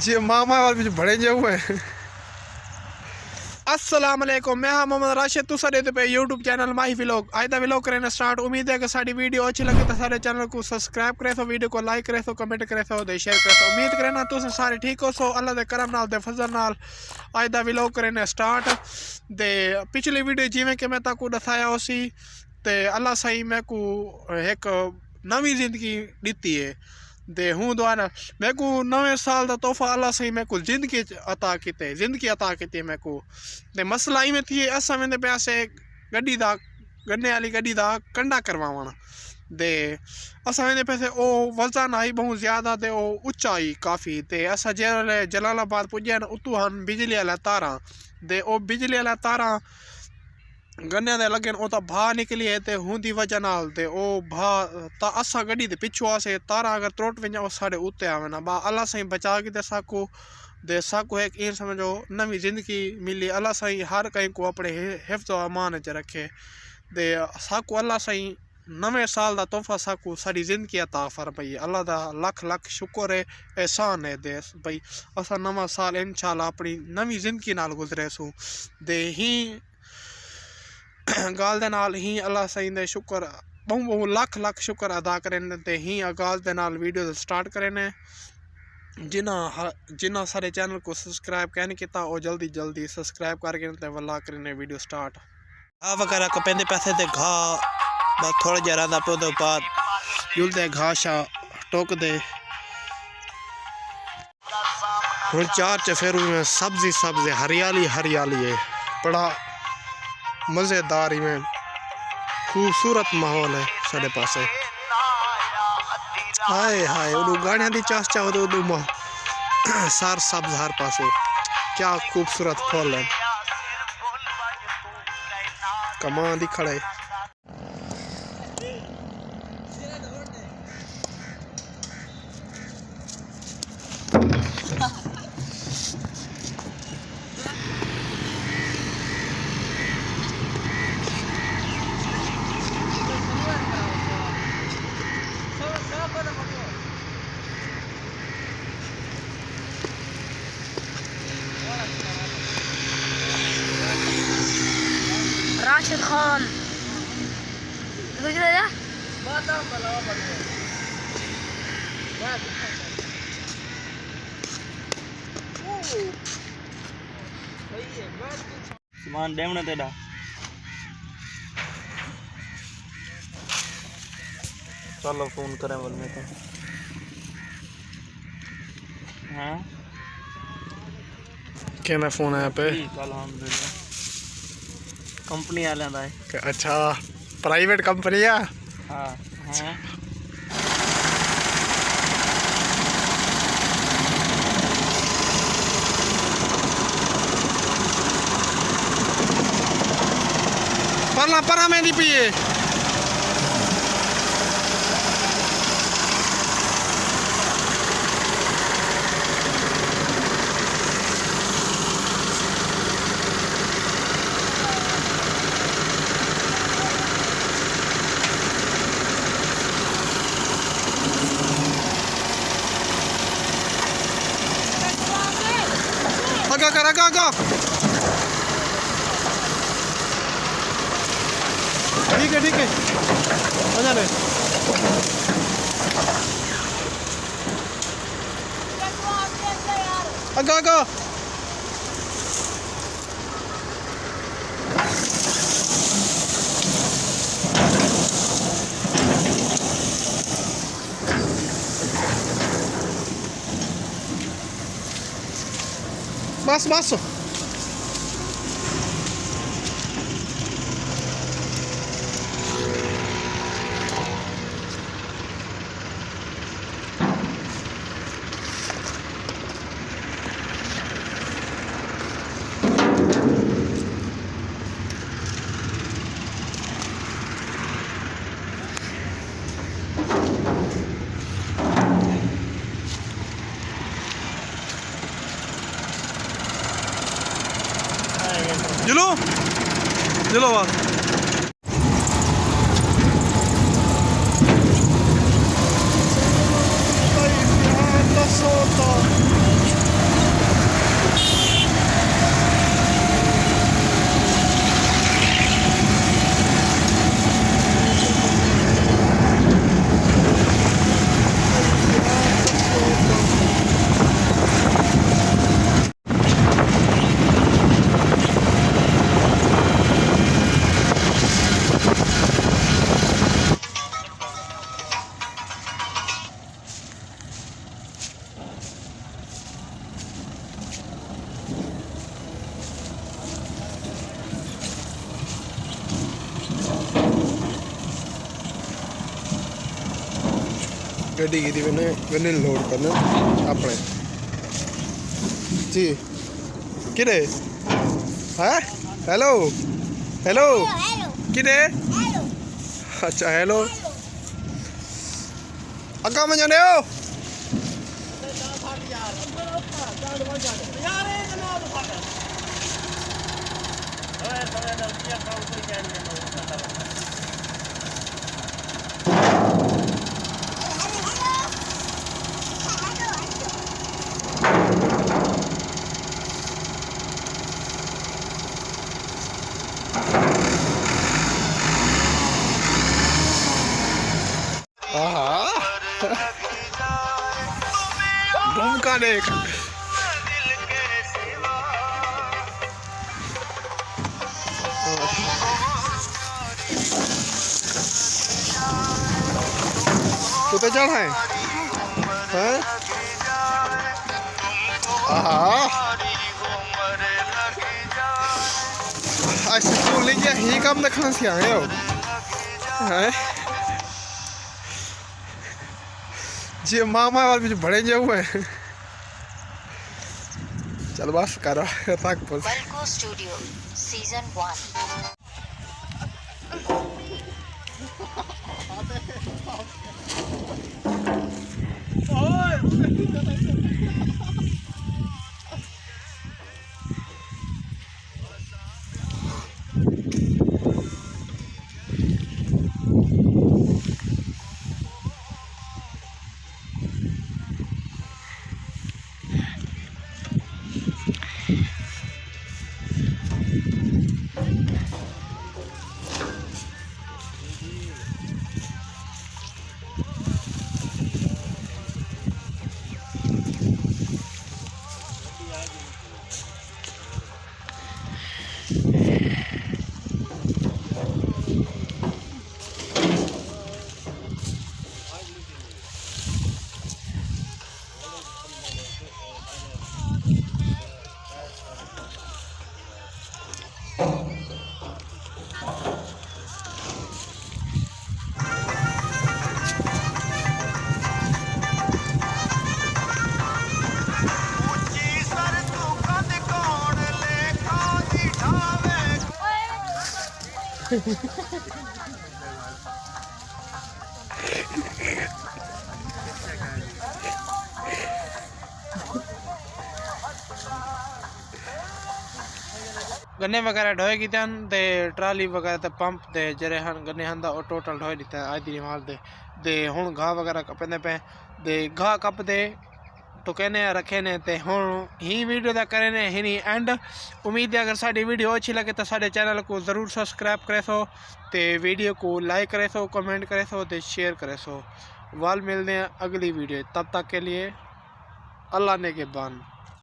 जी मामा वाल भी बड़े जो हुए। अस्सलाम वालेकुम, मैं हाँ मोहम्मद राशिद, तुम सारे पे यूट्यूब चैनल माही व्लॉग आज दा व्लॉग करने स्टार्ट। उम्मीद है कि साडी वीडियो अच्छी लगे तो सारे चैनल को सब्सक्राइब करे सो, वीडियो को लाइक करे सो, कमेंट करे सो, शेयर करे सो। उम्मीद करे ना तुम सारे ठीक हो सो। अल्लाह दे करम नाल दे फजल नाल आज दा व्लॉग करने स्टार्ट। दे पिछली वीडियो जिवें कि मैं ताकू दसाया उसी ते अल्लाह सही मैं को एक नवी जिंदगी दी है। दे हूँ दुआना मैं को नवे साल का तोहफा अल्लाह सही मैं को जिंदगी अता किते, जिंदगी अता की मैं को। ते मसला इवें थी असां वेंदे पैसे गड्डी दा गन्ने वाली गड्डी दा कंडा करवावण। दे असां वेंदे पैसे ओ वजन आई बहुत ज़्यादा ते ओ उच्चा आई काफ़ी। ते असां जेल्लै जलालाबाद पुज्जे न उतों हन बिजली वाला तारा। दे ओ बिजली वाला तारा गन्ने दे लगे ओ तो भा निकली है ते हुंदी वजह नाल ते ओ भा ता असा गड्डी दे पिछू आसे तारा अगर त्रुट वञा ओ साढ़े उत्ते आवे ना बा अल्लाह सही बचा के दे साकू दे साकू एक इन समझो नवी जिंदगी मिली। अल्लाह सही हर कहीं को अपने हिफ्ज़ अमान च रखे। दे साकू अल्लाह सही नवे साल का तोहफा साकू सारी जिंदगी अता फरमाई। अल्लाह दा लख लख शुक्र है, एहसान है दे भाई असा नवा साल इंशाल्लाह अपनी नवी जिंदगी नाल गुजरे सू। दे ही गाल दे नाल ही अल्लाह सही दे शुक्र बहु बहु लख लख शुक्र अदा करें। ते ही गाल दे नाल वीडियो स्टार्ट करें। जिन्ना सारे चैनल को सब्सक्राइब कहने किता और जल्दी जल्दी सब्सक्राइब करके ते वल्ला करें वीडियो स्टार्ट। घा वगैरह को पेंदे पैसे ते घा बस थोड़ा जरा दा पे उदे बाद जुलदे घा शा टोक दे हुण चार चफेरू में सब्जी सब्जी हरियाली हरियाली है। बड़ा मज़ेदार में खूबसूरत माहौल है साढ़े पास। हाय हाय उदू गाड़ियाँ दी चास चाहो तो उदू सार सब्ज हर पासो क्या खूबसूरत फल है। कमान दी खड़े राशिद खान सामान डेमने तेरा चलो फोन करें बोल में तो हाँ क्या मैं फोन आया पे अलहमदुलिल्लाह कंपनी वाले दा है। अच्छा प्राइवेट कंपनी है। हाँ हाँ परला परा में नहीं पिए आगा ठीक है आ जा आगा बस बस चलो चलो बात ਗੱਡੀ ਕੀਤੀ ਮੈਨੇ ਲੋਡ ਕਰਨਾ ਆਪਣੇ ਜੀ ਕਿਹੜੇ ਹੈ ਹੈਲੋ ਹੈਲੋ ਕਿਹੜੇ ਅੱਛਾ ਹੈਲੋ ਅੱਗਾ ਮੈਂ ਜਾਣੇ ਹੋ घूमका देख तू तो चढ़ा है ऐसे तू ले गया ही काम देखना से आए हो हैं जी मामा वाले भी बड़े जो हुए चल बस करो तक बल्को स्टूडियो सीजन 1 गन्ने वगैरह ढोए की ते ट्राली वगैरह ते पंप ते जरे हन गन्ने हन दा टोटल ढोए दिता आज दी माल दे हुन घाह वगैरह कपने पे दे घाह कप दे तो कहने रखे ने ते हुन ही वीडियो दा करे ने ही एंड उम्मीद है अगर साडी वीडियो अच्छी लगे तो साडे चैनल को ज़रूर सब्सक्राइब करे सो ते वीडियो को लाइक करे सो कमेंट करे सो ते शेयर करे सो वाल मिलते हैं अगली वीडियो तब तक के लिए अल्लाह ने के बान।